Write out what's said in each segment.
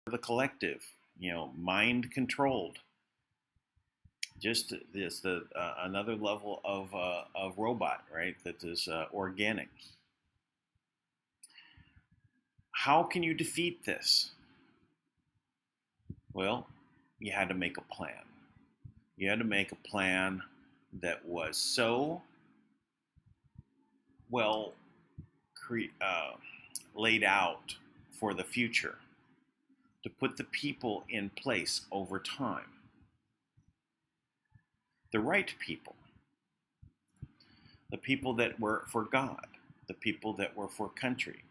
the collective, mind controlled. Just this the another level of robot, right? That is organic. How can you defeat this? Well, you had to make a plan. You had to make a plan that was so well laid out for the future, to put the people in place over time. The right people. The people that were for God. The people that were for country.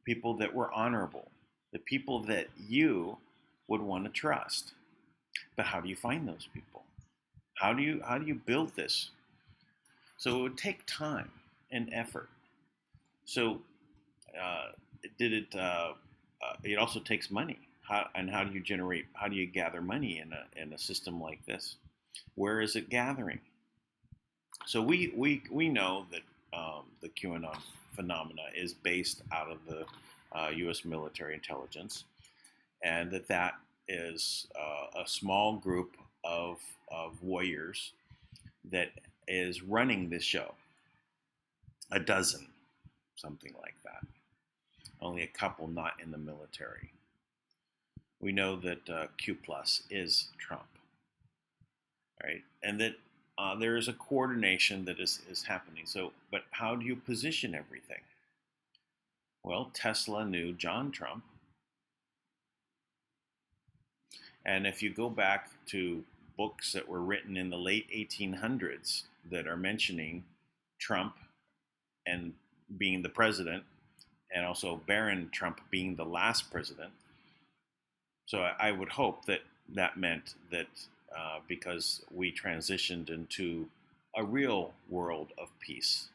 People that were honorable. The people that you would want to trust. But how do you find those people? How do you build this? So it would take time and effort. So it also takes money. How do you gather money in a system like this? Where is it gathering? So we know that the QAnon phenomena is based out of the U.S. military intelligence, and that is a small group of warriors that is running this show. A dozen, something like that. Only a couple not in the military. We know that Q plus is Trump, right? And that there is a coordination that is happening. So, but how do you position everything? Well, Tesla knew John Trump. And if you go back to books that were written in the late 1800s that are mentioning Trump and being the president, and also Baron Trump being the last president. So I would hope that meant that because we transitioned into a real world of peace.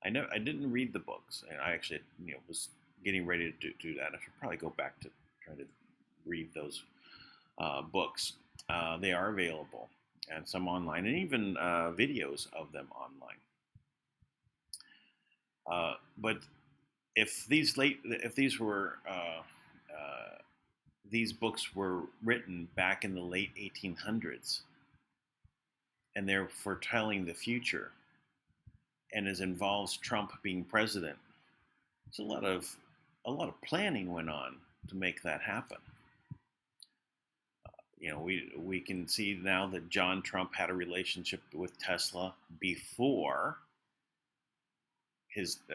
I didn't read the books, and I actually was getting ready to do that. I should probably go back to try to read those books. They are available, and some online, and even videos of them online. But if these books were written back in the late 1800s, and they're foretelling the future, and it involves Trump being president, it's a lot of planning went on to make that happen. We can see now that John Trump had a relationship with Tesla before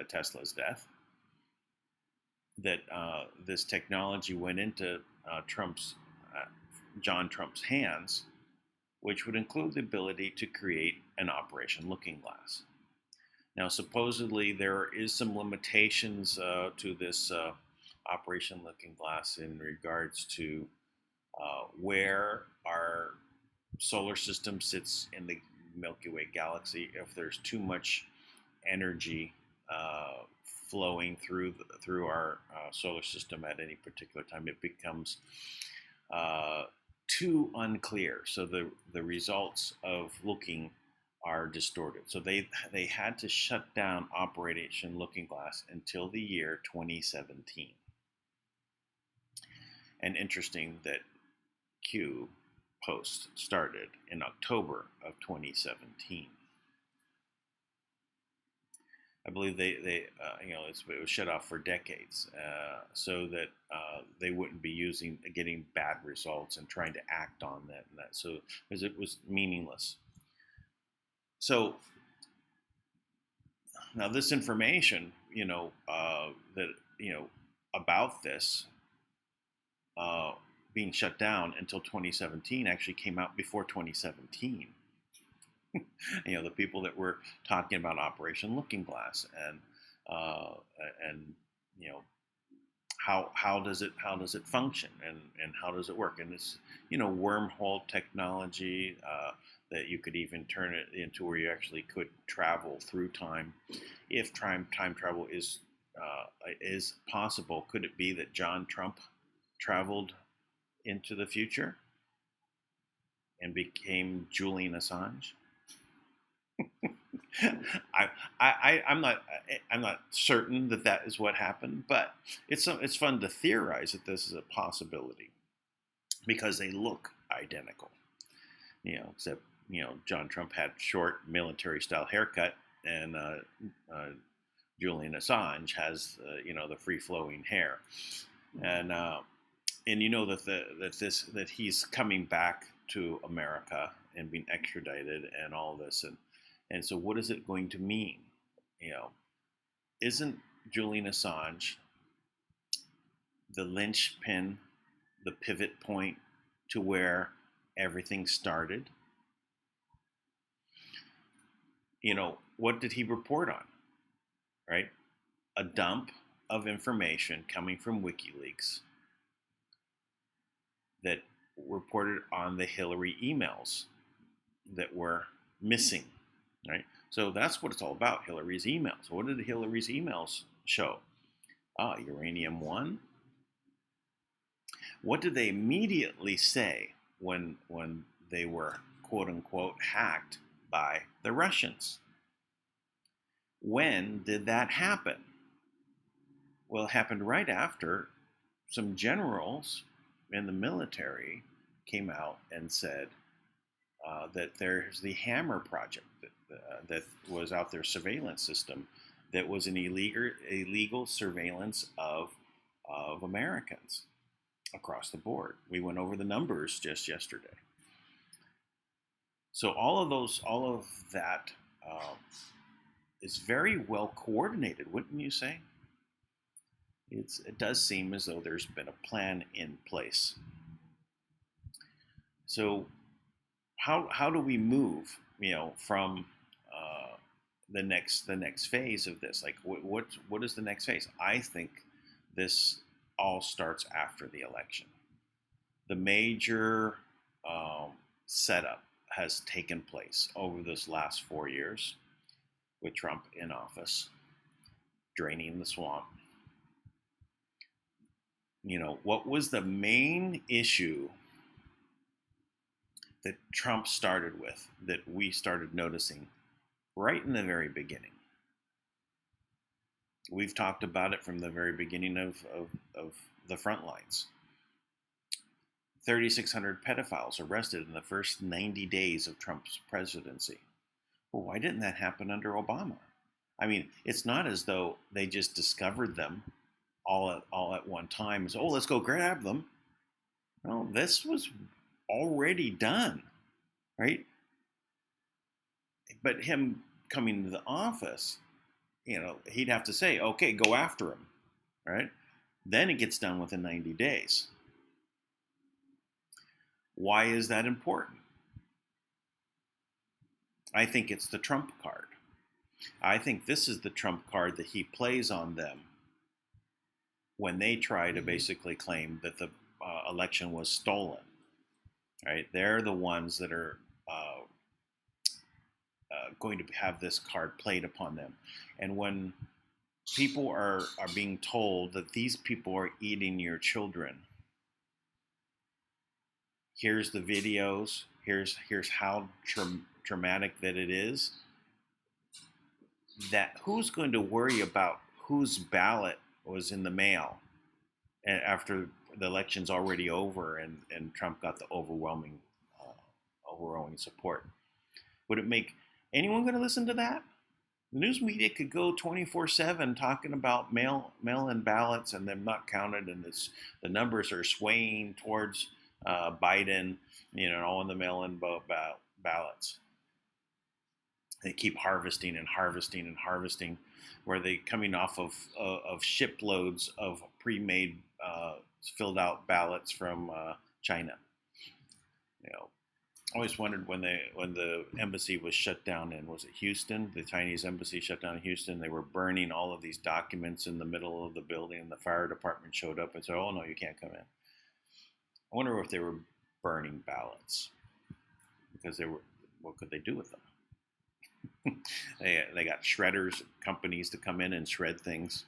Tesla's death. That this technology went into John Trump's hands, which would include the ability to create an Operation Looking Glass. Now, supposedly there is some limitations to this Operation Looking Glass in regards to where our solar system sits in the Milky Way galaxy. If there's too much energy flowing through our solar system at any particular time, it becomes too unclear. So the results of looking are distorted. So they had to shut down Operation Looking Glass until the year 2017. And interesting that Q post started in October of 2017. I believe it was shut off for decades, so that they wouldn't be getting bad results and trying to act on that and that. So because it was meaningless. So now this information, about this being shut down until 2017 actually came out before 2017. The people that were talking about Operation Looking Glass and how does it function and how does it work, and this wormhole technology that you could even turn it into where you actually could travel through time. If time travel is possible, could it be that John Trump traveled into the future and became Julian Assange? I'm not certain that that is what happened, but it's fun to theorize that this is a possibility because they look identical. Except John Trump had short military style haircut, and Julian Assange has the free flowing hair, and that he's coming back to America and being extradited and all this, and so what is it going to mean? Isn't Julian Assange the linchpin, the pivot point to where everything started? What did he report on? Right? A dump of information coming from WikiLeaks that reported on the Hillary emails that were missing, right? So that's what it's all about, Hillary's emails. What did Hillary's emails show? Uranium 1. What did they immediately say when they were, quote unquote, hacked by the Russians? When did that happen? Well, it happened right after some generals in the military came out and said that there's the Hammer project that was out there, surveillance system that was an illegal surveillance of Americans across the board. We went over the numbers just yesterday. So all of that is very well coordinated, wouldn't you say? It does seem as though there's been a plan in place. So how do we move, from the next phase of this? Like, what is the next phase? I think this all starts after the election. The major setup has taken place over this last 4 years with Trump in office, draining the swamp. What was the main issue that Trump started with that we started noticing right in the very beginning? We've talked about it from the very beginning of the Frontlines. 3,600 pedophiles arrested in the first 90 days of Trump's presidency. Well, why didn't that happen under Obama? I mean, it's not as though they just discovered them all at one time. So, let's go grab them. No, this was already done, right? But him coming into the office, he'd have to say, okay, go after him, right? Then it gets done within 90 days. Why is that important? I think it's the Trump card. I think this is the Trump card that he plays on them when they try to basically claim that the election was stolen, right? They're the ones that are going to have this card played upon them. And when people are being told that these people are eating your children, here's the videos, here's how traumatic that it is, that who's going to worry about whose ballot was in the mail after the election's already over and Trump got the overwhelming support? Would it make anyone going to listen to that? The news media could go 24/7 talking about mail-in ballots and them not counted, and the numbers are swaying towards Biden, all in the mail-in ballots. They keep harvesting and harvesting and harvesting, where they coming off of shiploads of pre-made, filled out ballots from China. I always wondered when the embassy was shut down in, was it Houston? The Chinese embassy shut down in Houston. They were burning all of these documents in the middle of the building, and the fire department showed up and said, "Oh no, you can't come in." I wonder if they were burning ballots because what could they do with them? They got shredders companies to come in and shred things.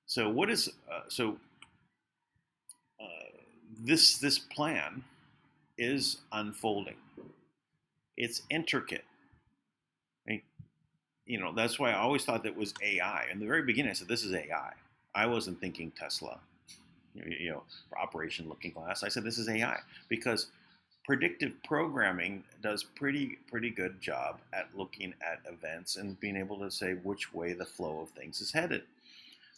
So what is this plan is unfolding. It's intricate. Right? That's why I always thought that was AI. In the very beginning, I said, this is AI. I wasn't thinking Tesla, for Operation Looking Glass. I said, this is AI because predictive programming does pretty good job at looking at events and being able to say which way the flow of things is headed.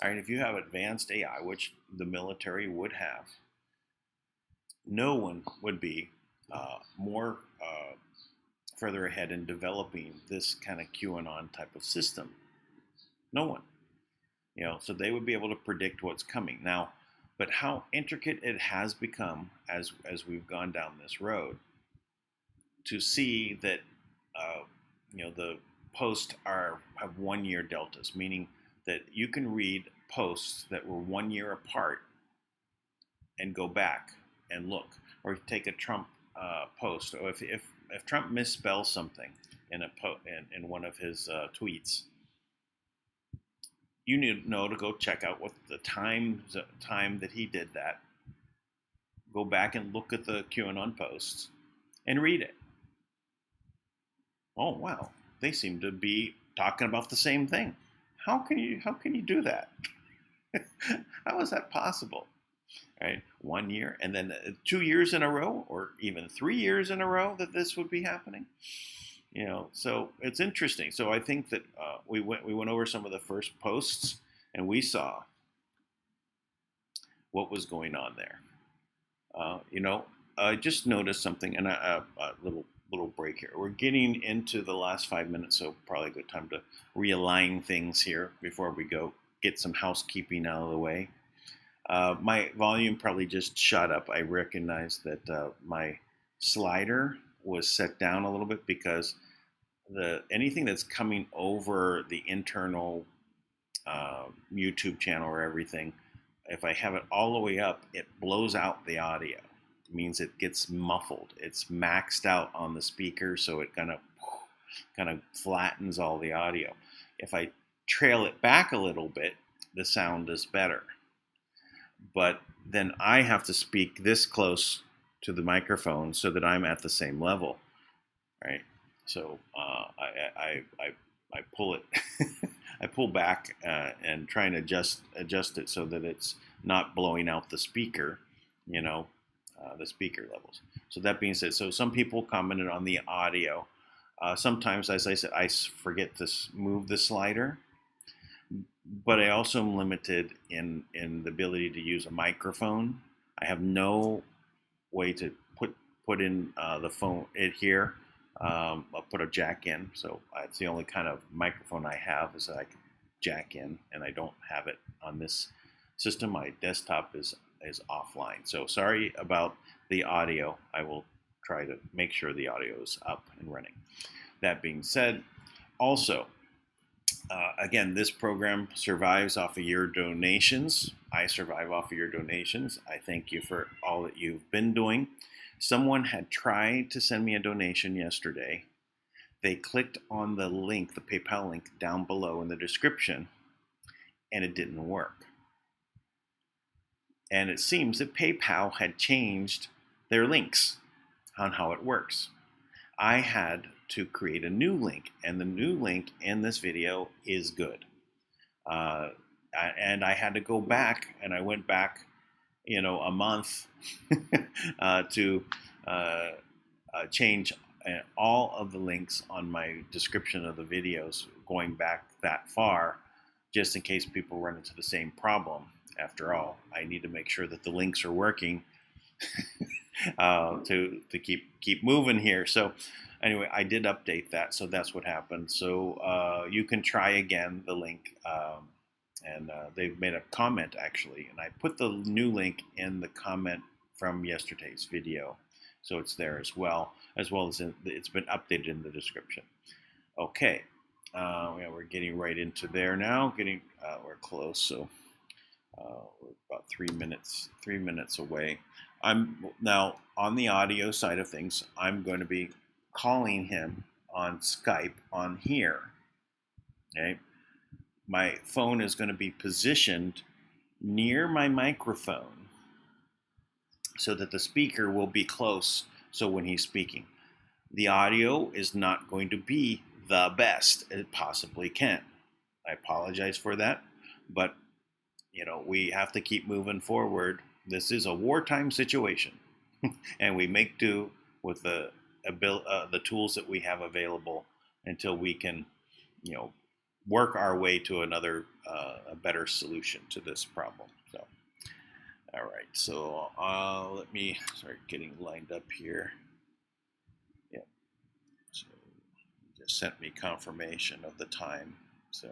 All right, if you have advanced AI, which the military would have, no one would be more further ahead in developing this kind of QAnon type of system. No one. So they would be able to predict what's coming. Now, but how intricate it has become as we've gone down this road, to see that the posts have 1 year deltas, meaning that you can read posts that were 1 year apart and go back and look, or take a Trump post, or if Trump misspells something in in one of his tweets, you need to know to go check out what the time that he did that. Go back and look at the QAnon posts and read it. Oh wow, they seem to be talking about the same thing. How can you do that? How is that possible? Right, 1 year, and then 2 years in a row, or even 3 years in a row that this would be happening. So it's interesting. So I think that we went over some of the first posts, and we saw what was going on there. I just noticed something, and a little break here. We're getting into the last 5 minutes, so probably a good time to realign things here before we go get some housekeeping out of the way. My volume probably just shot up. I recognize that my slider was set down a little bit because anything that's coming over the internal YouTube channel or everything, if I have it all the way up, it blows out the audio. It means it gets muffled. It's maxed out on the speaker, so it kind of flattens all the audio. If I trail it back a little bit, the sound is better. But then I have to speak this close to the microphone so that I'm at the same level, right? So I pull it, I pull back and try and adjust it so that it's not blowing out the speaker, the speaker levels. So that being said, so some people commented on the audio. Sometimes, as I said, I forget to move the slider. But I also am limited in the ability to use a microphone. I have no way to put in the phone here. I'll put a jack in, so it's the only kind of microphone I have is that I can jack in, and I don't have it on this system. My desktop is offline, so sorry about the audio. I will try to make sure the audio is up and running. That being said, also, again, this program survives off of your donations. I survive off of your donations. I thank you for all that you've been doing. Someone had tried to send me a donation yesterday. They clicked on the link, the PayPal link down below in the description, and it didn't work. And it seems that PayPal had changed their links on how it works. I had to create a new link, and the new link in this video is good. And I had to go back, and I went back, a month to change all of the links on my description of the videos, going back that far, just in case people run into the same problem. After all, I need to make sure that the links are working to keep moving here. So anyway, I did update that, so that's what happened. So you can try again the link, and they've made a comment actually, and I put the new link in the comment from yesterday's video, so it's there as well as it's been updated in the description. Okay, yeah, we're getting right into there now. We're close, so we're about 3 minutes away. I'm now on the audio side of things. I'm going to be calling him on Skype on here. Okay, my phone is going to be positioned near my microphone so that the speaker will be close. So when he's speaking, the audio is not going to be the best it possibly can. I apologize for that, but we have to keep moving forward. This is a wartime situation, and we make do with the tools that we have available until we can, work our way to another a better solution to this problem. So, all right. So let me start getting lined up here. Yep. So just sent me confirmation of the time, so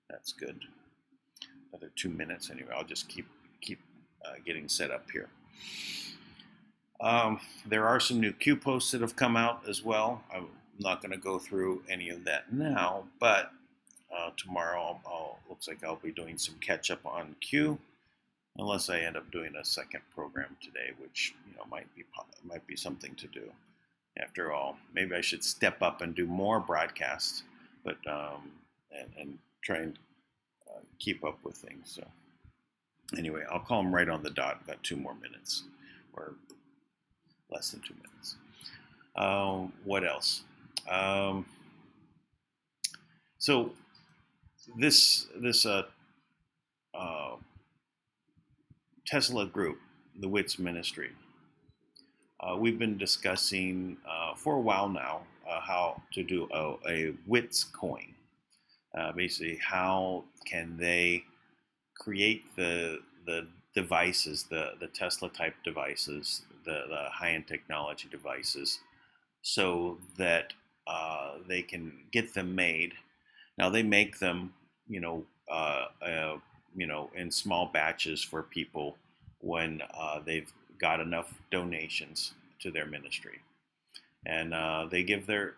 that's good. Another 2 minutes. Anyway, I'll just keep getting set up here. There are some new Q posts that have come out as well. I'm not going to go through any of that now, but tomorrow looks like I'll be doing some catch up on Q, unless I end up doing a second program today, which might be something to do. After all, maybe I should step up and do more broadcasts, but and try and keep up with things. So anyway, I'll call them right on the dot. Got 2 more minutes, or less than 2 minutes. What else? So this Tesla group, the WITTS Ministry, we've been discussing for a while now how to do a WITTS coin. Basically, how can they create the devices, the Tesla type devices, the high-end technology devices, so that they can get them made. Now they make them, in small batches for people when they've got enough donations to their ministry, and they give their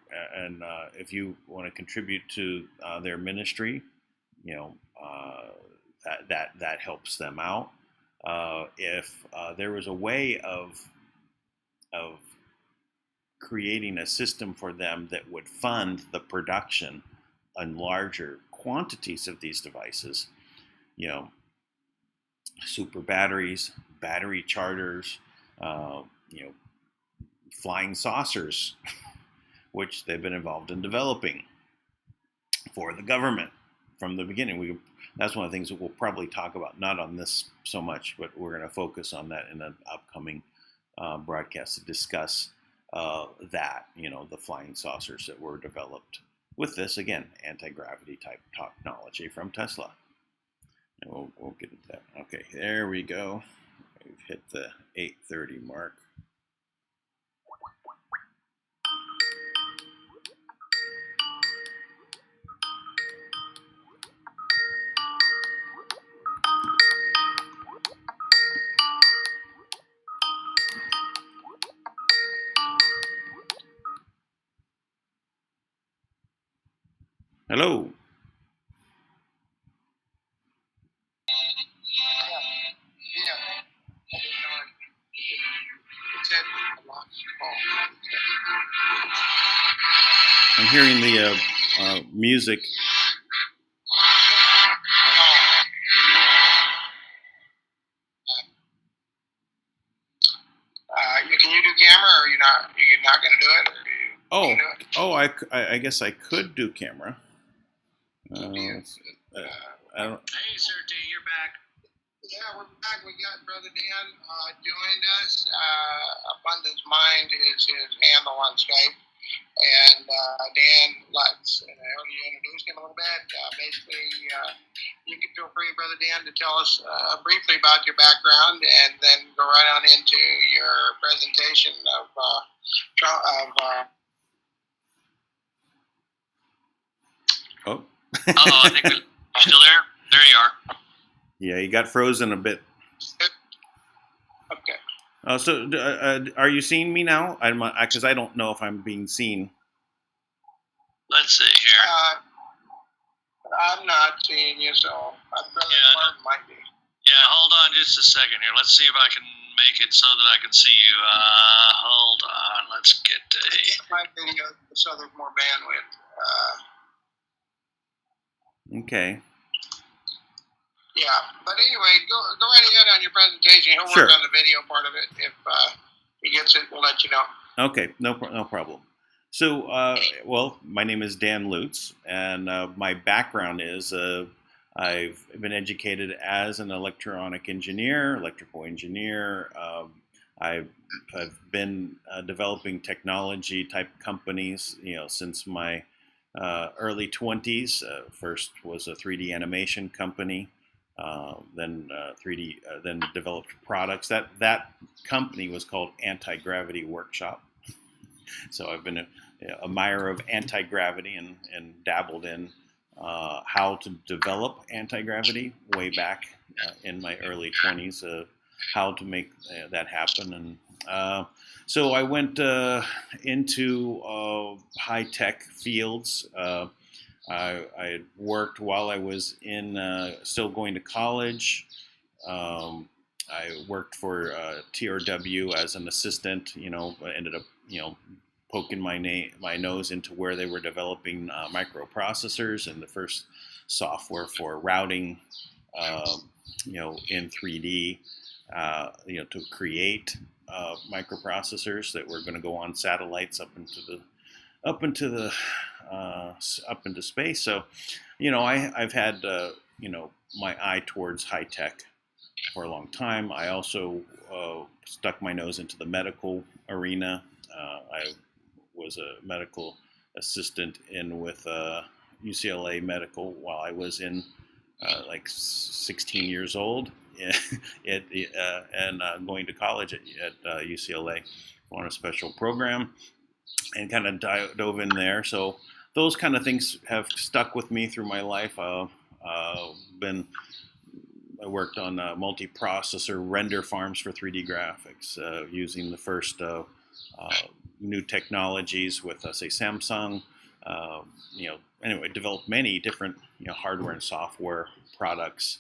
if you want to contribute to their ministry, that helps them out. If there was a way of creating a system for them that would fund the production in larger quantities of these devices, super batteries, battery chargers, flying saucers, which they've been involved in developing for the government from the beginning. That's one of the things that we'll probably talk about, not on this so much, but we're going to focus on that in an upcoming broadcast to discuss that, the flying saucers that were developed with this, again, anti-gravity type technology from Tesla. And we'll get into that. Okay, there we go. We've hit the 8:30 mark. Hello. I'm hearing the music. Can you do camera, or you're not going to do it? I guess I could do camera. I don't. Hey, Sir T, you're back. Yeah, we're back. We got Brother Dan joined us. Abundance Mind is his handle on Skype. And Dan Lutz. And I already introduced him a little bit. Basically, you can feel free, Brother Dan, to tell us briefly about your background, and then go right on into your presentation of I think we're still there. There you are. Yeah, you got frozen a bit. Okay. So, are you seeing me now? Because I don't know if I'm being seen. Let's see here. I'm not seeing you, so Brother Martin might be. Yeah, hold on just a second here. Let's see if I can make it so that I can see you. Hold on. Let's get my video so there's more bandwidth. Okay. Yeah, but anyway, go right ahead on your presentation. He'll work on the video part of it. If he gets it, we'll let you know. Okay, no problem. So, well, my name is Dan Lutz, and my background is I've been educated as an electrical engineer. I've been developing technology type companies, since my early 20s. First was a 3D animation company, then 3D, then developed products. That company was called Anti-Gravity Workshop. So I've been a admirer of anti-gravity and dabbled in how to develop anti-gravity way back in my early 20s, how to make that happen. And so I went into high-tech fields. I worked while I was still going to college. I worked for TRW as an assistant. I ended up, poking my nose into where they were developing microprocessors and the first software for routing, in 3D, to create microprocessors that were going to go on satellites up into space. So, I've had my eye towards high tech for a long time. I also stuck my nose into the medical arena. I was a medical assistant with UCLA Medical while I was in like 16 years old, and going to college at UCLA on a special program, and kind of dove in there. So those kind of things have stuck with me through my life. I worked on multi-processor render farms for 3D graphics, using the first new technologies with, say, Samsung. Anyway, developed many different hardware and software products.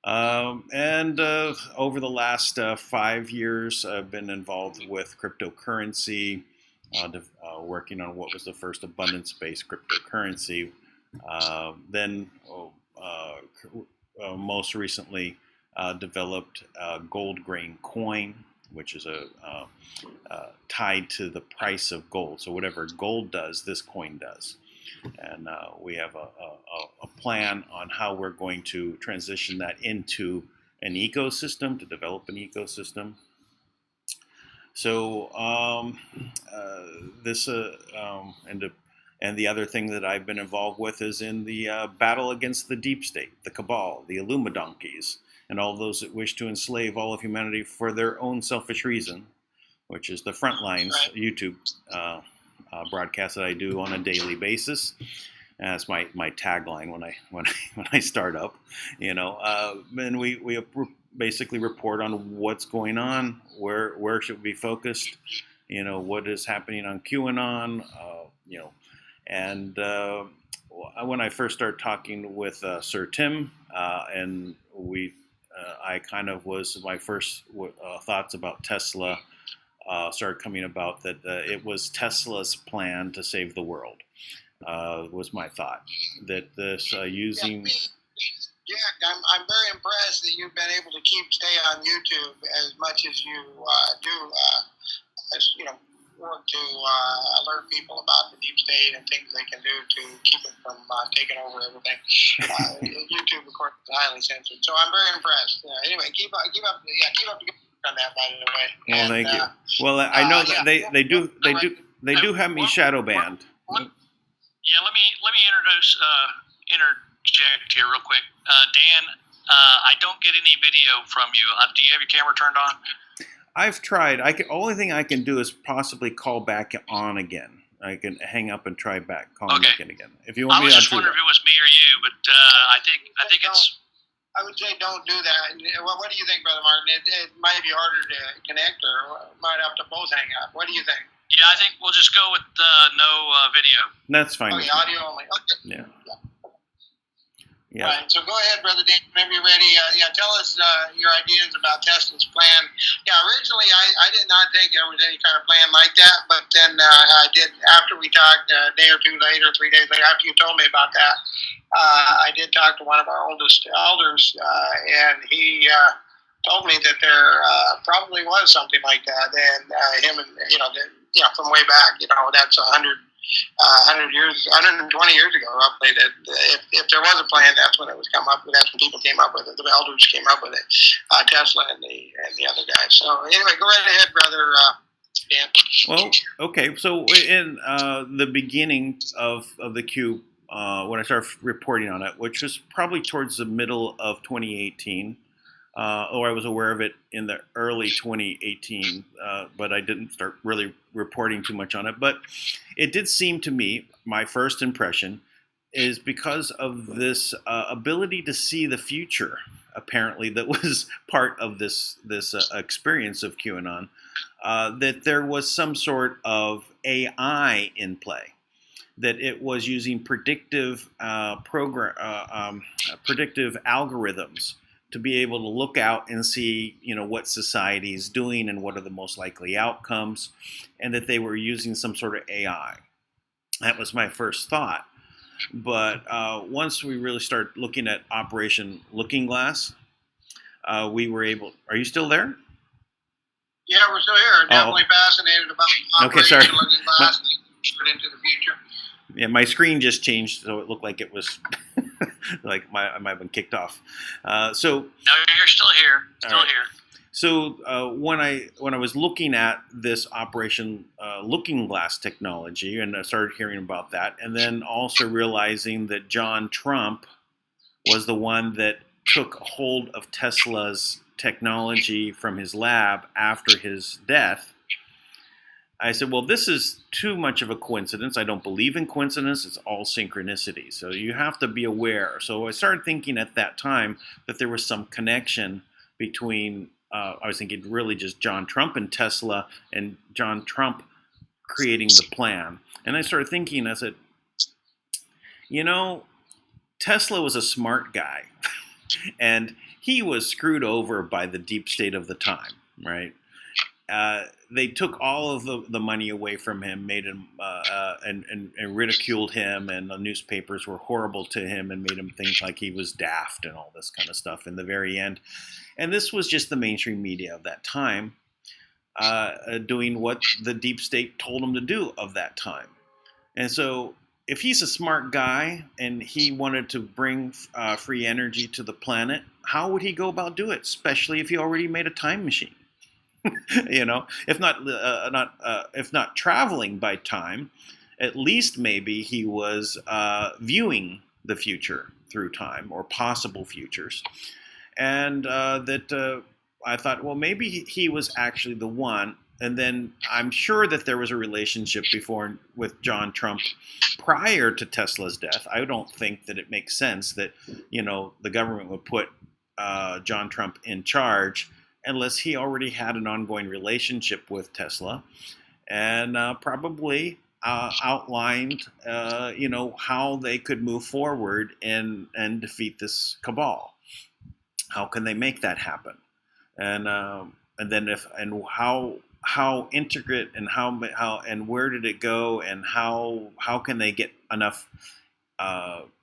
And over the last 5 years, I've been involved with cryptocurrency, working on what was the first abundance-based cryptocurrency. Then most recently developed gold grain coin, which is tied to the price of gold. So whatever gold does, this coin does. And we have a plan on how we're going to transition that into an ecosystem, to develop an ecosystem. So and the other thing that I've been involved with is in the battle against the deep state, the cabal, the Illuminonkeys, and all those that wish to enslave all of humanity for their own selfish reason, which is the Frontlines YouTube broadcast that I do on a daily basis. That's my tagline when I start up, and we basically report on what's going on, where should we be focused, what is happening on Qanon, and when I first started talking with Sir Tim, and I kind of was my first thoughts about Tesla started coming about, that it was Tesla's plan to save the world. Was my thought that this using. Yeah, I'm very impressed that you've been able to stay on YouTube as much as you do. Work to alert people about the deep state and things they can do to keep it from taking over everything. YouTube, of course, is highly censored, so I'm very impressed. Anyway, keep up the good work on that, by the way. Well, thank you. Well, I know that they do have me shadow banned. Yeah, let me interject here real quick. Dan, I don't get any video from you. Do you have your camera turned on? I've tried. Only thing I can do is possibly call back on again. I can hang up and try calling back in again. If you want me, I was just wondering if it was me or you, but I think it's. I would say don't do that. What do you think, Brother Martin? It might be harder to connect, or might have to both hang up. What do you think? Yeah, I think we'll just go with no video. That's fine. Okay, audio only. Okay. Yeah. Yeah. Right. So go ahead, Brother Dan, whenever you're ready. Tell us your ideas about Tesla's plan. Yeah, originally I did not think there was any kind of plan like that, but then I did, after we talked a day or two later, 3 days later, after you told me about that, I did talk to one of our oldest elders, and he told me that there probably was something like that, and him and from way back. That's 100 years, 120 years ago, roughly. That if there was a plan, that's when it was come up with. That's when people came up with it. The elders came up with it. Tesla and the other guys. So anyway, go right ahead, brother Dan. Well, okay. So in the beginning of the cube, when I started reporting on it, which was probably towards the middle of 2018. Or I was aware of it in the early 2018, but I didn't start really reporting too much on it. But it did seem to me, my first impression, is because of this ability to see the future, apparently, that was part of this experience of QAnon, that there was some sort of AI in play. That it was using predictive predictive algorithms to be able to look out and see, what society is doing and what are the most likely outcomes, and that they were using some sort of AI. That was my first thought. But once we really started looking at Operation Looking Glass, we were able. Are you still there? Yeah, we're still here. Definitely fascinated about Operation Looking Glass into the future. Yeah, my screen just changed, so it looked like it was like I might have been kicked off. So no, you're still here. Still here. So when I was looking at this Operation Looking Glass technology, and I started hearing about that, and then also realizing that John Trump was the one that took hold of Tesla's technology from his lab after his death, I said, well, this is too much of a coincidence. I don't believe in coincidence. It's all synchronicity. So you have to be aware. So I started thinking at that time that there was some connection between, I was thinking really just John Trump and Tesla, and John Trump creating the plan. And I started thinking, I said, Tesla was a smart guy. And he was screwed over by the deep state of the time, right? They took all of the money away from him, made him and ridiculed him, and the newspapers were horrible to him and made him think like he was daft and all this kind of stuff in the very end. And this was just the mainstream media of that time doing what the deep state told him to do of that time. And so if he's a smart guy and he wanted to bring free energy to the planet, how would he go about doing it, especially if he already made a time machine? If not traveling by time, at least maybe he was viewing the future through time or possible futures, and that I thought, well, maybe he was actually the one. And then I'm sure that there was a relationship before with John Trump prior to Tesla's death. I don't think that it makes sense that the government would put John Trump in charge unless he already had an ongoing relationship with Tesla, and probably outlined, how they could move forward and defeat this cabal. How can they make that happen? And then how intricate and how and where did it go, and how can they get enough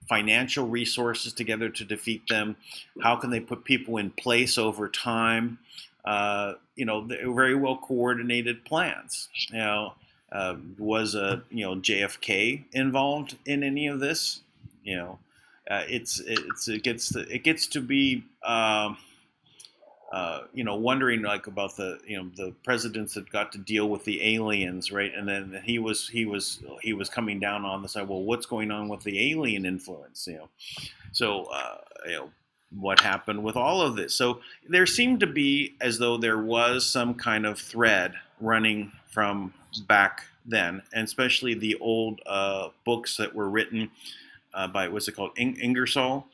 financial resources together to defeat them? How can they put people in place over time? Very well coordinated plans. Was JFK involved in any of this? It gets to be wondering like about the presidents that got to deal with the aliens, right? And then he was coming down on the side. Well, what's going on with the alien influence? So what happened with all of this? So there seemed to be as though there was some kind of thread running from back then, and especially the old books that were written by what's it called, Ingersoll.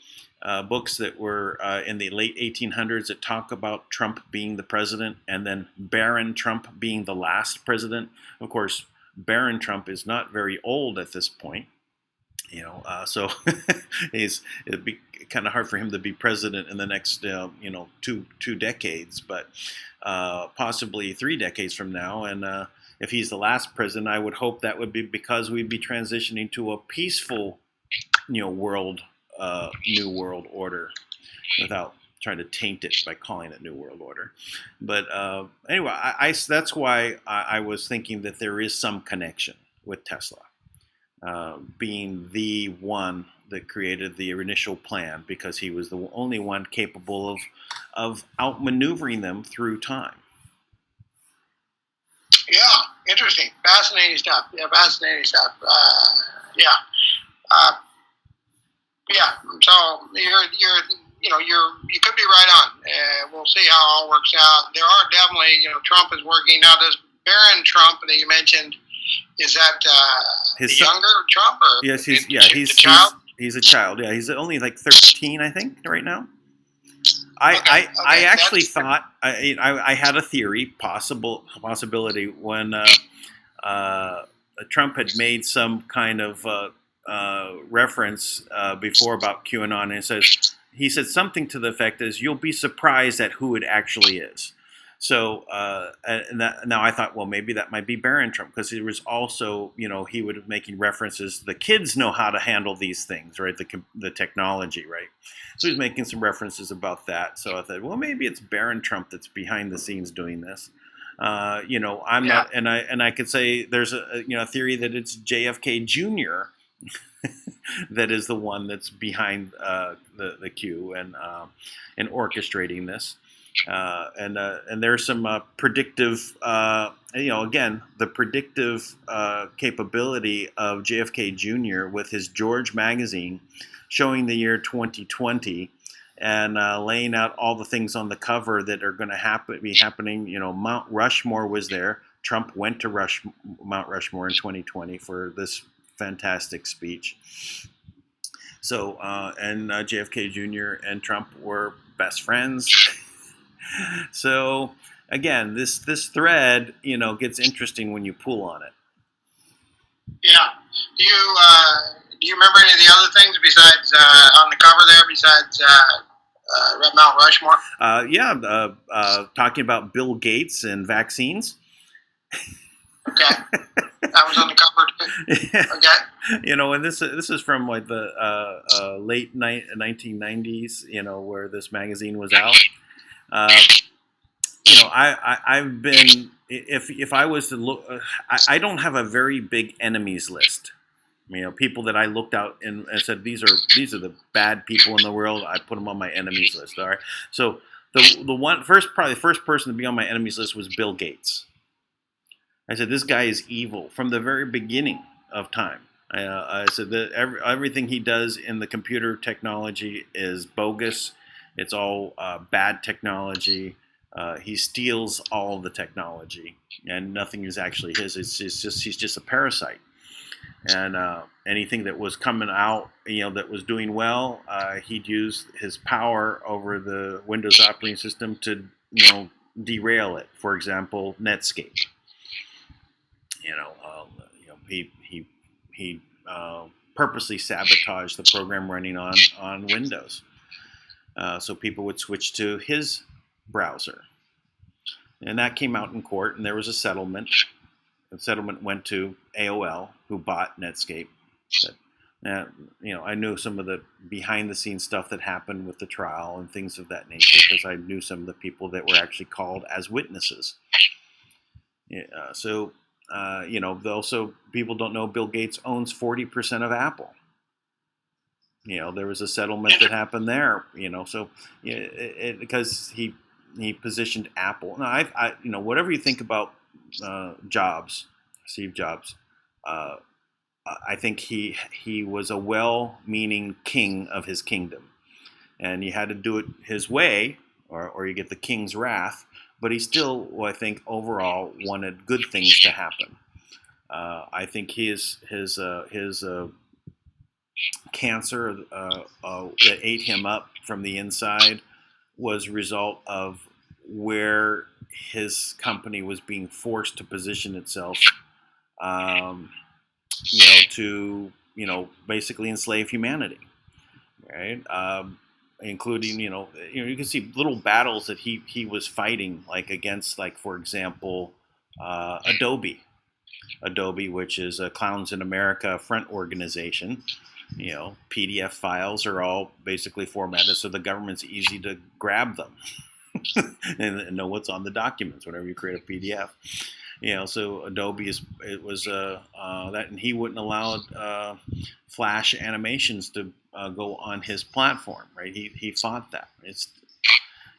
Books that were in the late 1800s that talk about Trump being the president, and then Baron Trump being the last president. Of course, Baron Trump is not very old at this point, so it'd be kind of hard for him to be president in the next, two decades, but possibly 3 decades from now. And if he's the last president, I would hope that would be because we'd be transitioning to a peaceful, world. New world order, without trying to taint it by calling it New World Order. But anyway, that's why I was thinking that there is some connection with Tesla, being the one that created the initial plan, because he was the only one capable of outmaneuvering them through time. Yeah, interesting, fascinating stuff. Yeah, fascinating stuff. Yeah. Yeah, so you could be right on. We'll see how it all works out. There are definitely, Trump is working now. This Barron Trump that you mentioned, is that the younger Trump, or yes, he's a child? He's a child. Yeah, he's only like 13, I think, right now. I actually thought I had a theory, possibility when Trump had made some kind of reference before about QAnon, and he said something to the effect as, "You'll be surprised at who it actually is." So now I thought, well, maybe that might be Barron Trump, because he was also, he would have making references. The kids know how to handle these things, right? The technology, right? So he's making some references about that. So I thought, well, maybe it's Barron Trump that's behind the scenes doing this. I'm not, and I could say there's a theory that it's JFK Jr. that is the one that's behind the Q and orchestrating this. And there's some predictive, again, the predictive capability of JFK Jr. with his George magazine showing the year 2020 and laying out all the things on the cover that are going to be happening. Mount Rushmore was there. Trump went to Mount Rushmore in 2020 for this fantastic speech. So, and JFK Jr. and Trump were best friends. So again, this thread, gets interesting when you pull on it. Yeah. Do you remember any of the other things besides on the cover there, besides Mount Rushmore? Talking about Bill Gates and vaccines. Okay. That was on the cover too. Yeah. Okay. And this is from like the late 1990s, where this magazine was out. I've been, if I was to look, I don't have a very big enemies list. People that I looked out and said, these are the bad people in the world. I put them on my enemies list. All right. So probably the first person to be on my enemies list was Bill Gates. I said, this guy is evil from the very beginning of time. I said that everything he does in the computer technology is bogus. It's all bad technology. He steals all the technology, and nothing is actually his. He's just a parasite. And anything that was coming out, that was doing well, he'd use his power over the Windows operating system to, derail it. For example, Netscape. He purposely sabotaged the program running on Windows, so people would switch to his browser, and that came out in court, and there was a settlement. The settlement went to AOL, who bought Netscape. I knew some of the behind-the-scenes stuff that happened with the trial and things of that nature, because I knew some of the people that were actually called as witnesses. Also people don't know Bill Gates owns 40% of Apple. There was a settlement that happened there. Because he positioned Apple. Now, whatever you think about Steve Jobs, I think he was a well-meaning king of his kingdom, and you had to do it his way, or you get the king's wrath. But he still, I think, overall wanted good things to happen. I think his cancer that ate him up from the inside was a result of where his company was being forced to position itself, to basically enslave humanity, right? Including, you can see little battles that he was fighting, like against, like, for example, Adobe, which is a Clowns in America front organization. PDF files are all basically formatted so the government's easy to grab them and know what's on the documents whenever you create a PDF. So Adobe was that, and he wouldn't allow Flash animations to go on his platform, right? He fought that.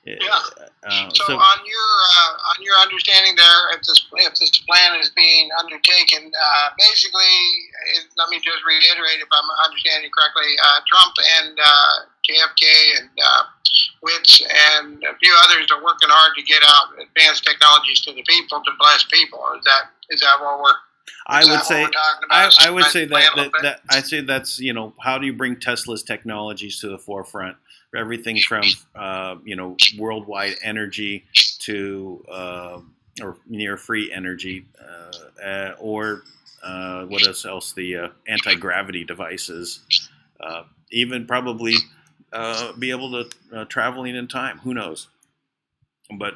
So on your understanding there, if this plan is being undertaken, basically, let me just reiterate if I'm understanding correctly, Trump and JFK and WITTS and a few others are working hard to get out advanced technologies to the people to bless people. Is that what we're? I would say I say that's how do you bring Tesla's technologies to the forefront? Everything from worldwide energy to or near free energy, or what else? The anti-gravity devices, even probably be able to traveling in time. Who knows? But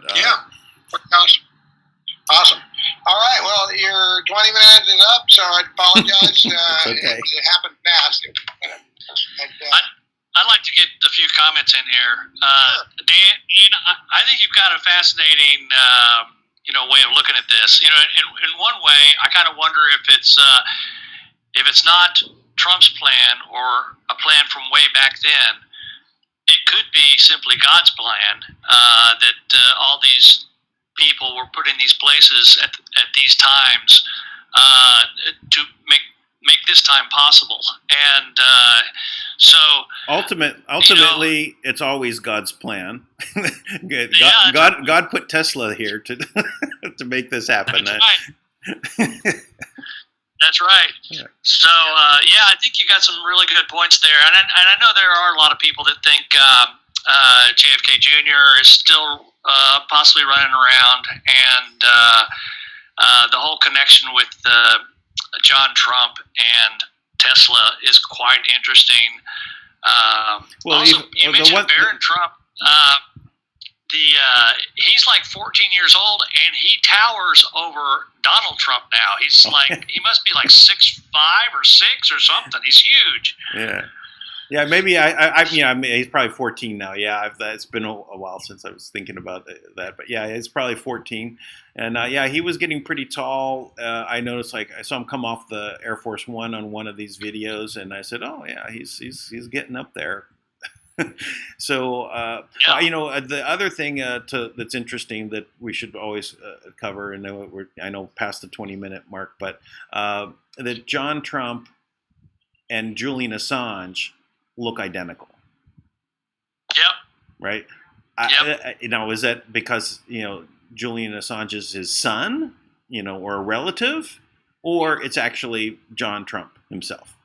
awesome. All right. Well, your 20 minutes is up, so I apologize. Okay. It happened fast. I'd like to get a few comments in here. Dan, I think you've got a fascinating, way of looking at this. In one way, I kind of wonder if it's not Trump's plan or a plan from way back then. It could be simply God's plan that all these people were put in these places at these times to make this time possible. And so ultimately, it's always God's plan. God put Tesla here to to make this happen. That's right. That's right. Yeah. So I think you got some really good points there, and I know there are a lot of people that think JFK Jr. is still possibly running around, and the whole connection with John Trump and Tesla is quite interesting. You mentioned Barron Trump. He's like 14 years old, and he towers over Donald Trump now. He's he must be like 6'5" or 6 or something. He's huge. Yeah. Maybe I mean, he's probably 14 now. Yeah, it's been a while since I was thinking about that, but yeah, he's probably 14. And he was getting pretty tall. I noticed, I saw him come off the Air Force One on one of these videos, and I said, "Oh yeah, he's getting up there." So the other thing that's interesting that we should always cover, and I know past the 20-minute mark, but that John Trump and Julian Assange look identical. Yep. Right. Yep. Is that because Julian Assange is his son, or a relative, or it's actually John Trump himself?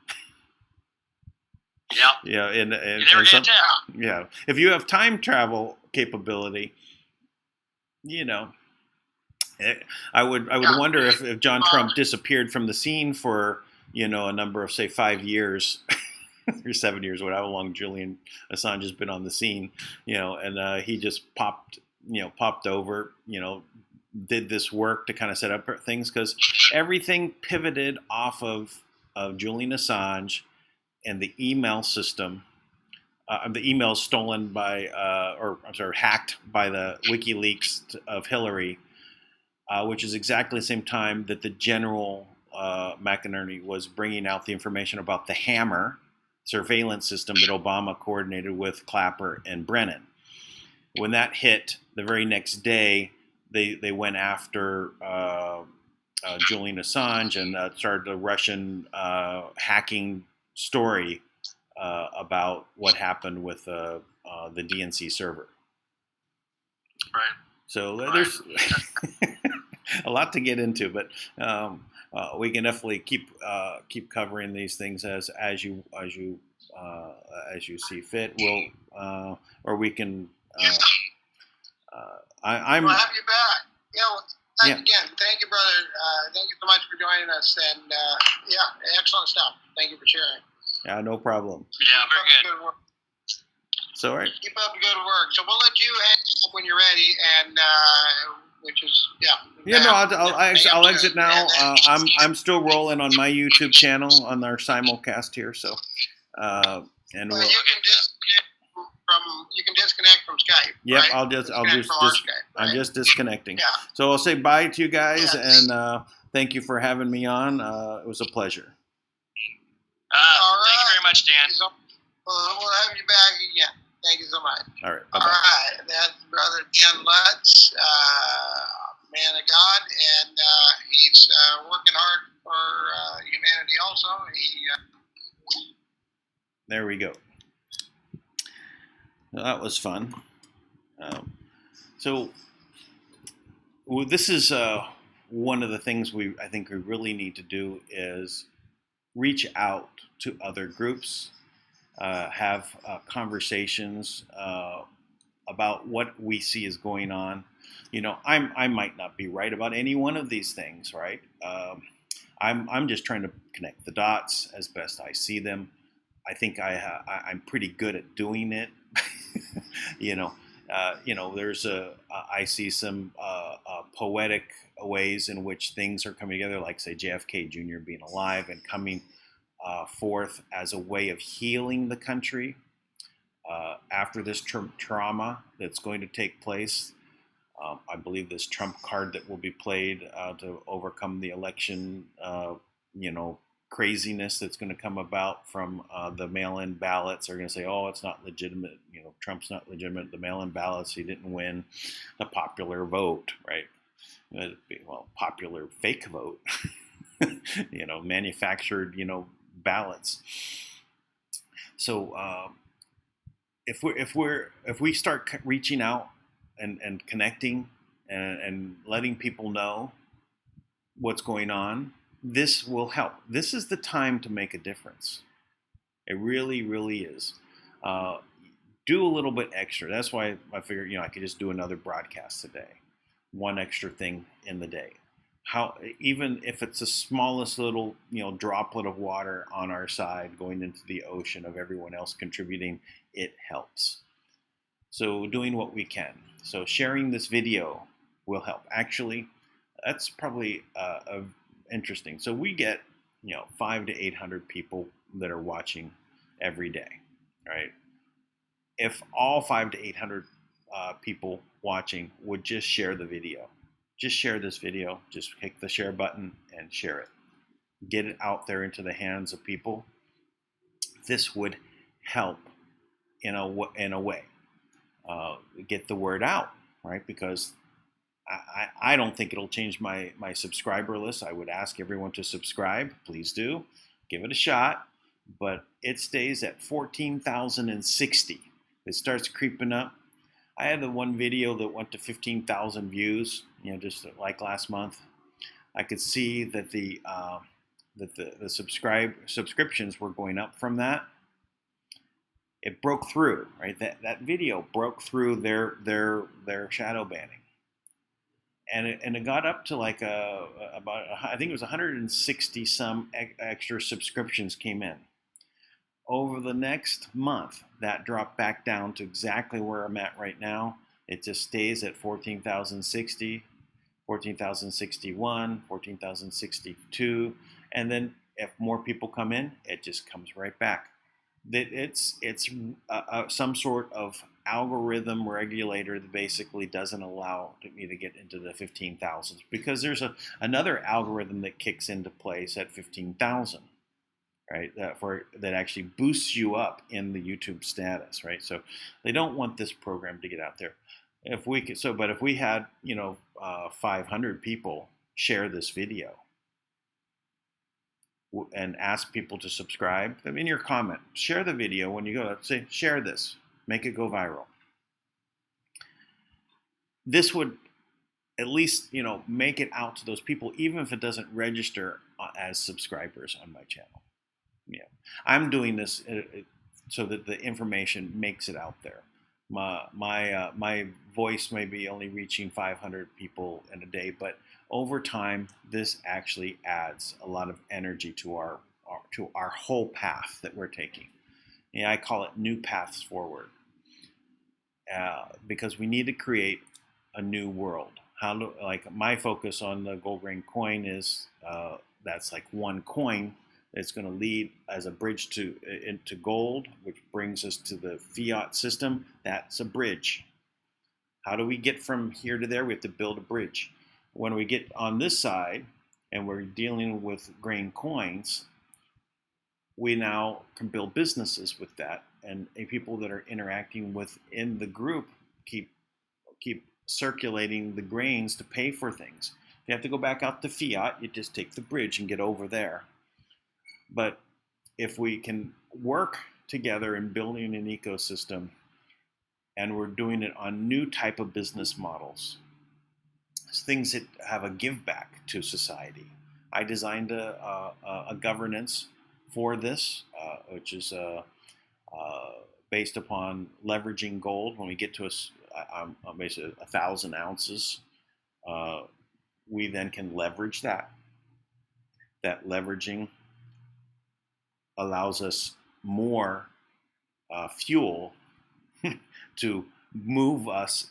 Yeah. And never can tell. Yeah. If you have time travel capability, I would wonder if John Trump disappeared from the scene for a number of, say, 5 years or 7 years, whatever long Julian Assange has been on the scene, and he just popped over, did this work to kind of set up things, because everything pivoted off of Julian Assange and the email system, the emails stolen by, hacked by the WikiLeaks of Hillary, which is exactly the same time that the General McInerney was bringing out the information about the Hammer surveillance system that Obama coordinated with Clapper and Brennan. When that hit, the very next day, they went after Julian Assange and started the Russian hacking story about what happened with the DNC server. Right. So there's a lot to get into, but we can definitely keep covering these things as you see fit. We'll or we can. I'm. We'll have you back. Again, thank you, brother. Thank you so much for joining us, and excellent stuff. Thank you for sharing. Yeah, no problem. Yeah, very good. So, all right. Keep up the good work. So we'll let you hang up when you're ready, and which is I'll exit now. I'm still rolling on my YouTube channel on our simulcast here. So, And well, you can disconnect from Skype. Yep, right? I'm just disconnecting. Yeah. So I'll say bye to you guys, Yes. and thank you for having me on. It was a pleasure. Thank you very much, Dan. We'll have you back again. Thank you so much. All right. All Bye-bye. right. That's Brother Dan Lutz, man of God, and he's working hard for humanity also. There we go. Well, that was fun. So this is one of the things I think we really need to do is reach out to other groups, have conversations about what we see is going on. I might not be right about any one of these things, right? I'm just trying to connect the dots as best I see them. I think I'm pretty good at doing it. There's I see some poetic ways in which things are coming together, like say JFK Jr. being alive and coming forth as a way of healing the country after this trauma that's going to take place. I believe this Trump card that will be played to overcome the election, craziness that's going to come about from the mail-in ballots are going to say, oh, it's not legitimate. Trump's not legitimate. The mail-in ballots, he didn't win the popular vote, right? Well, popular fake vote, manufactured, ballots. So if we start reaching out and connecting and letting people know what's going on, this will help. This is the time to make a difference. It really, really is. Do a little bit extra. That's why I figured, I could just do another broadcast today. One extra thing in the day. Even if it's the smallest little, droplet of water on our side going into the ocean of everyone else contributing, it helps. So doing what we can. So sharing this video will help. Actually, that's probably interesting. So we get 500 to 800 people that are watching every day, right? If all 500 to 800 people watching would just share the video, just share this video, just click the share button and share it. Get it out there into the hands of people. This would help in a way. Get the word out, right? Because I don't think it'll change my subscriber list. I would ask everyone to subscribe. Please do. Give it a shot. But it stays at 14,060. It starts creeping up. I had the one video that went to 15,000 views, just like last month. I could see that the subscriptions were going up from that. It broke through, right? That video broke through their shadow banning. And it got up to like about, I think it was 160 some extra subscriptions came in. Over the next month, that dropped back down to exactly where I'm at right now. It just stays at 14,060, 14,061, 14,062, and then if more people come in, it just comes right back. It's some sort of algorithm regulator that basically doesn't allow me to get into the 15,000s because there's another algorithm that kicks into place at 15,000, right? That actually boosts you up in the YouTube status, right? So they don't want this program to get out there. But if we had 500 people share this video and ask people to subscribe, in your comment, share the video when you go, say, share this, make it go viral. This would at least, make it out to those people, even if it doesn't register as subscribers on my channel. I'm doing this so that the information makes it out there. My voice may be only reaching 500 people in a day, but over time, this actually adds a lot of energy to our whole path that we're taking. I call it new paths forward, because we need to create a new world. My focus on the gold grain coin is that's like one coin, It's going to lead as a bridge into gold, which brings us to the fiat system. That's a bridge. How do we get from here to there? We have to build a bridge. When we get on this side and we're dealing with grain coins, we now can build businesses with that, and people that are interacting within the group keep circulating the grains to pay for things. If you have to go back out to fiat, you just take the bridge and get over there. But if we can work together in building an ecosystem, and we're doing it on new type of business models, things that have a give back to society. I designed a governance for this, which is based upon leveraging gold. When we get to basically 1,000 ounces, we then can leverage that. That leveraging allows us more fuel to move us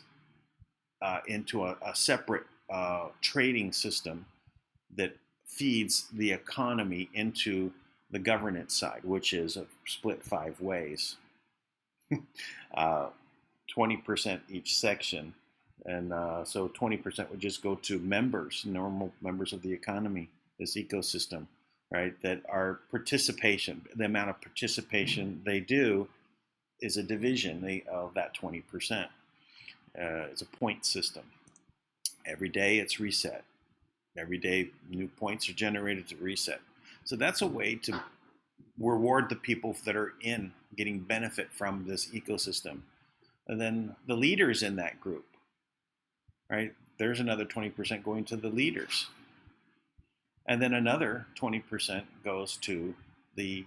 into a separate trading system that feeds the economy into the governance side, which is split 5 ways. 20% each section, and so 20% would just go to members, normal members of the economy, this ecosystem, right? That are participation, the amount of participation they do is a division of that 20%. It's a point system. Every day it's reset. Every day new points are generated to reset. So that's a way to reward the people that are getting benefit from this ecosystem. And then the leaders in that group, right? There's another 20% going to the leaders. And then another 20% goes to the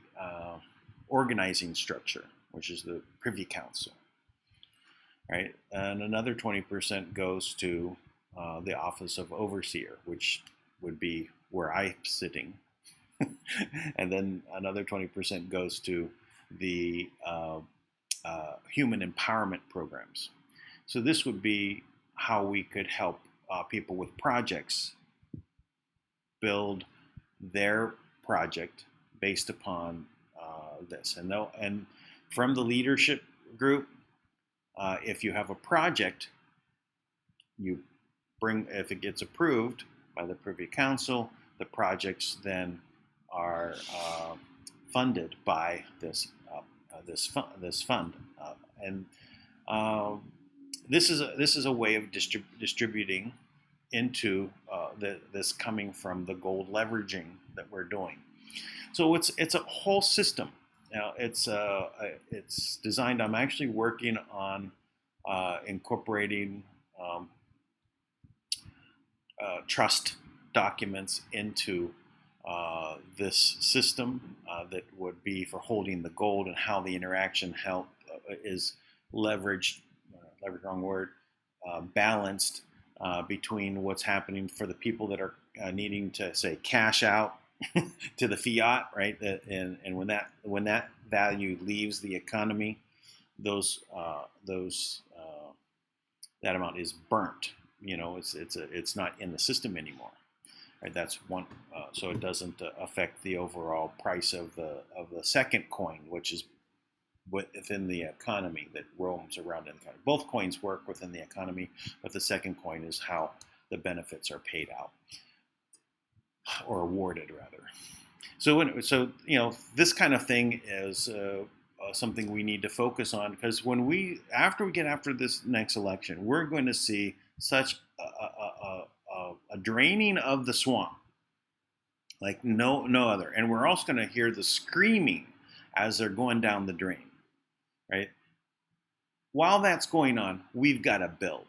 organizing structure, which is the Privy Council, right? And another 20% goes to the Office of Overseer, which would be where I'm sitting. And then another 20% goes to the human empowerment programs. So this would be how we could help people with projects build their project based upon this. And from the leadership group, if you have a project, you bring, if it gets approved by the Privy Council, the projects then are funded by this fund, and this is a way of distributing into this coming from the gold leveraging that we're doing. So it's a whole system. Now it's designed. I'm actually working on incorporating trust documents into this system that would be for holding the gold, and how the interaction is leveraged, wrong word, balanced between what's happening for the people that are needing to, say, cash out to the fiat, right? And when that value leaves the economy, that amount is burnt. It's not in the system anymore. Right, that's one, so it doesn't affect the overall price of the second coin, which is within the economy that roams around in the economy. Both coins work within the economy, but the second coin is how the benefits are paid out, or awarded rather. So this kind of thing is something we need to focus on, because after this next election, we're going to see such a draining of the swamp like no other, and we're also going to hear the screaming as they're going down the drain, right? While that's going on, we've got to build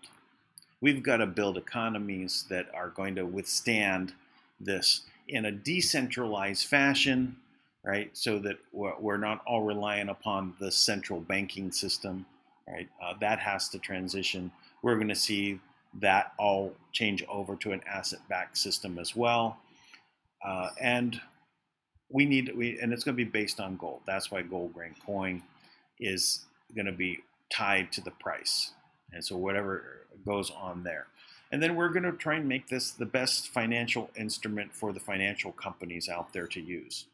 economies that are going to withstand this in a decentralized fashion, right? So that we're not all reliant upon the central banking system, right? That has to transition. We're going to see that all change over to an asset-backed system as well, and and it's going to be based on gold. That's why gold grain coin is going to be tied to the price, and so whatever goes on there. And then we're going to try and make this the best financial instrument for the financial companies out there to use.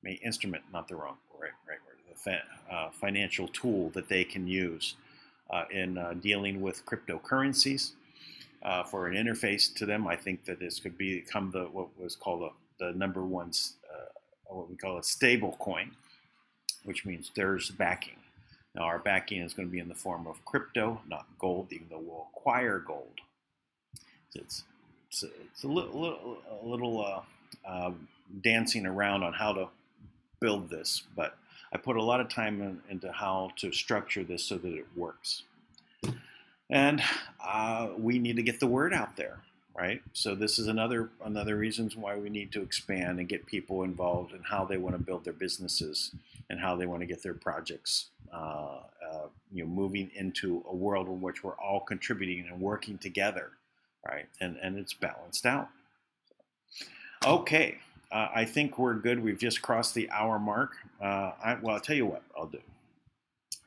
instrument, not the wrong right word, the financial tool that they can use in dealing with cryptocurrencies. For an interface to them, I think that this could become what was called the number one, what we call a stable coin, which means there's backing. Now our backing is going to be in the form of crypto, not gold, even though we'll acquire gold. It's a little dancing around on how to build this, but I put a lot of time into how to structure this so that it works. And we need to get the word out there, right? So this is another reasons why we need to expand and get people involved in how they want to build their businesses and how they want to get their projects, moving into a world in which we're all contributing and working together, right? And it's balanced out. Okay, I think we're good. We've just crossed the hour mark. I'll tell you what I'll do.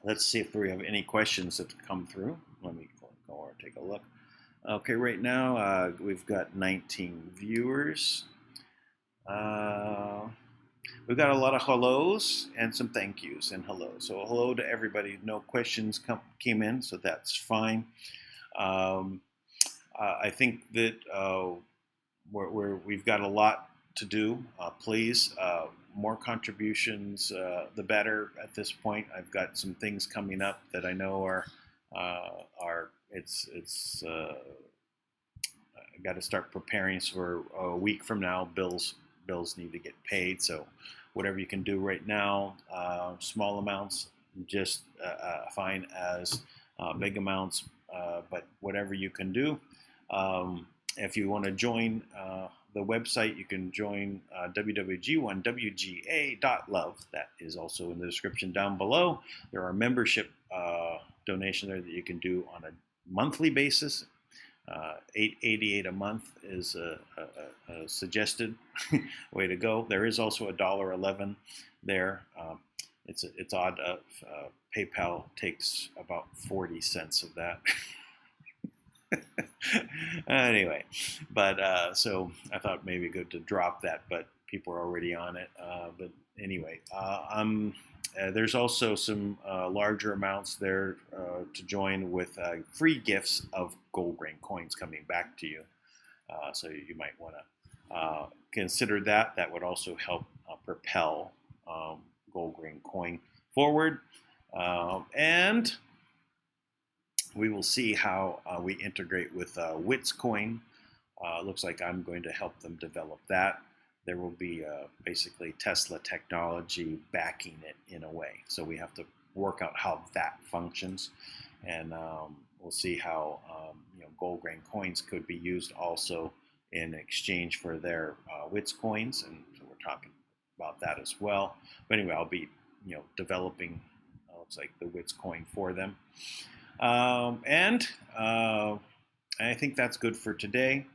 Let's see if we have any questions that come through. Let me go or take a look. Okay, right now we've got 19 viewers. We've got a lot of hellos and some thank yous and hellos. So hello to everybody. No questions came in, so that's fine. I think that we've got a lot to do. Please, more contributions, the better. At this point, I've got some things coming up that I know are I got to start preparing for a week from now. Bills need to get paid, so whatever you can do right now, small amounts, just fine as big amounts, but whatever you can do. If you want to join the website, you can join www.g1wga.love. That is also in the description down below. There are membership donation there that you can do on a monthly basis. $8.88 a month is a suggested way to go. There is also $1.11 there. It's odd. PayPal takes about 40 cents of that. Anyway, but so I thought maybe good to drop that, but people are already on it. But anyway, there's also some larger amounts there to join with free gifts of gold grain coins coming back to you. So you might want to consider that. That would also help propel gold grain coin forward. And we will see how we integrate with WITTS coin. Looks like I'm going to help them develop that. There will be basically Tesla technology backing it in a way. So we have to work out how that functions. And we'll see how gold grain coins could be used also in exchange for their WITTS coins. And so we're talking about that as well. But anyway, I'll be developing looks like the WITTS coin for them. And I think that's good for today.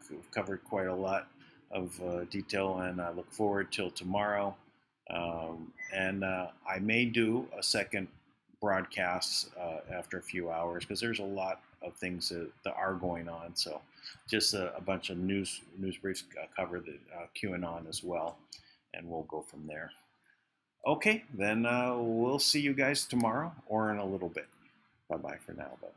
We've covered quite a lot of detail, and I look forward till tomorrow. And I may do a second broadcast after a few hours because there's a lot of things that are going on. So just a bunch of news briefs cover the Qanon as well, and we'll go from there. Okay, then we'll see you guys tomorrow or in a little bit. Bye-bye for now, though.